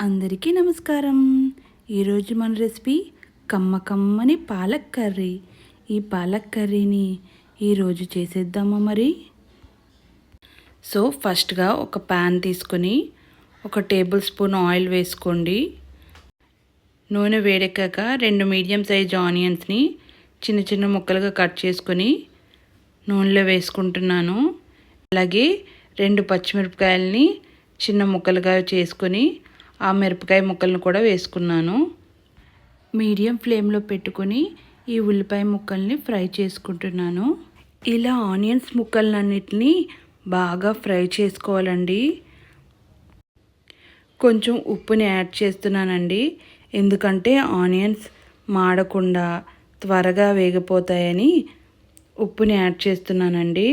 అందరికీ నమస్కారం. ఈరోజు మన రెసిపీ కమ్మని పాలక్ కర్రీ. ఈ పాలక్ కర్రీని ఈరోజు చేసేద్దామా మరి. ఫస్ట్గా ఒక ప్యాన్ తీసుకొని 1 టేబుల్ స్పూన్ ఆయిల్ వేసుకోండి. నూనె వేడెక్కాక 2 మీడియం సైజ్ ఆనియన్స్ని చిన్న ముక్కలుగా కట్ చేసుకొని నూనెలో వేసుకుంటున్నాను. అలాగే 2 పచ్చిమిరపకాయలని చిన్న ముక్కలుగా చేసుకొని ఆ మిరపకాయ ముక్కలను కూడా వేసుకున్నాను. మీడియం ఫ్లేమ్లో పెట్టుకొని ఈ ఉల్లిపాయ ముక్కల్ని ఫ్రై చేసుకుంటున్నాను. ఇలా ఆనియన్స్ ముక్కలన్నిటిని బాగా ఫ్రై చేసుకోవాలండి. కొంచెం ఉప్పుని యాడ్ చేస్తున్నానండి, ఎందుకంటే ఆనియన్స్ మాడకుండా త్వరగా వేగిపోతాయని ఉప్పుని యాడ్ చేస్తున్నానండి.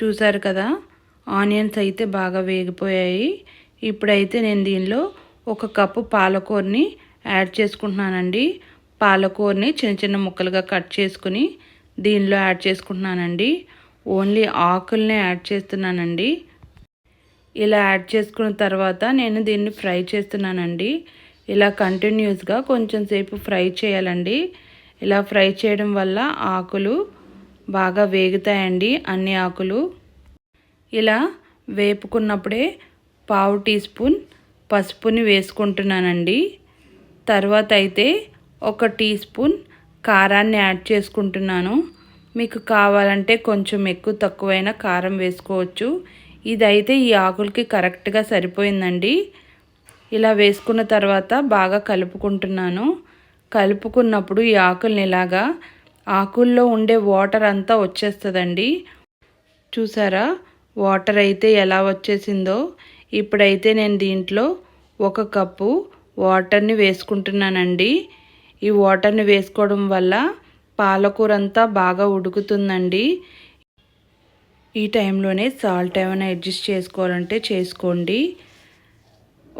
చూసారు కదా, ఆనియన్స్ అయితే బాగా వేగిపోయాయి. ఇప్పుడైతే నేను దీనిలో 1 కప్పు పాలకూరని యాడ్ చేసుకుంటున్నానండి. పాలకూరని చిన్న ముక్కలుగా కట్ చేసుకుని దీనిలో యాడ్ చేసుకుంటున్నానండి. ఓన్లీ ఆకుల్నే యాడ్ చేస్తున్నానండి. ఇలా యాడ్ చేసుకున్న తర్వాత నేను దీన్ని ఫ్రై చేస్తున్నానండి. ఇలా కంటిన్యూస్గా కొంచెం సేపు ఫ్రై చేయాలండి. ఇలా ఫ్రై చేయడం వల్ల ఆకులు బాగా వేగుతాయండి, అన్ని ఆకులు. ఇలా వేపుకున్నప్పుడే 1/2 టీ స్పూన్ పసుపుని వేసుకుంటున్నానండి. తర్వాత అయితే 1 టీ స్పూన్ కారాన్ని యాడ్ చేసుకుంటున్నాను. మీకు కావాలంటే కొంచెం ఎక్కువ తక్కువైనా కారం వేసుకోవచ్చు. ఇదైతే ఈ ఆకులకి కరెక్ట్గా సరిపోయిందండి. ఇలా వేసుకున్న తర్వాత బాగా కలుపుకుంటున్నాను. కలుపుకున్నప్పుడు ఈ ఆకుల్ని ఇలాగా ఆకుల్లో ఉండే వాటర్ అంతా వచ్చేస్తుందండి. చూసారా, వాటర్ అయితే ఎలా వచ్చేసిందో. ఇప్పుడైతే నేను దీంట్లో 1 కప్పు వాటర్ని వేసుకుంటున్నానండి. ఈ వాటర్ని వేసుకోవడం వల్ల పాలకూర అంతా బాగా ఉడుకుతుందండి. ఈ టైంలోనే సాల్ట్ ఏమైనా అడ్జస్ట్ చేసుకోవాలంటే చేసుకోండి.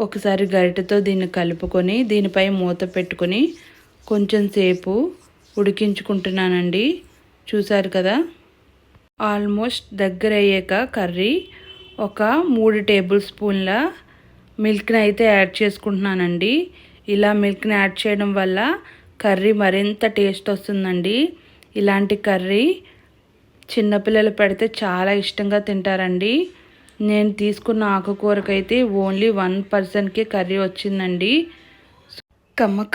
ఒకసారి గరిటెతో దీన్ని కలుపుకొని దీనిపై మూత పెట్టుకొని కొంచెం సేపు ఉడికించుకుంటున్నానండి. చూసారు కదా, ఆల్మోస్ట్ దగ్గర అయ్యాక కర్రీ 3 టేబుల్ స్పూన్ల మిల్క్ని అయితే యాడ్ చేసుకుంటున్నానండి. ఇలా మిల్క్ని యాడ్ చేయడం వల్ల కర్రీ మరింత టేస్ట్ వస్తుందండి. ఇలాంటి కర్రీ చిన్నపిల్లలు పెడితే చాలా ఇష్టంగా తింటారండి. నేను తీసుకున్న ఆకుకూరకైతే ఓన్లీ 1%కే కర్రీ వచ్చిందండి.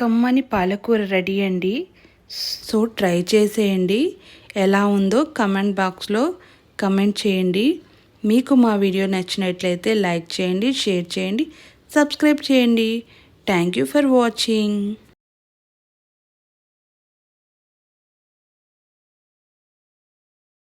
కమ్మని పాలకూర రెడీ అండి. ట్రై చేసేయండి. ఎలా ఉందో కమెంట్ బాక్స్లో కమెంట్ చేయండి. మీకు మా వీడియో నచ్చినట్లయితే లైక్ చేయండి, షేర్ చేయండి, సబ్స్క్రైబ్ చేయండి. Thank you for watching.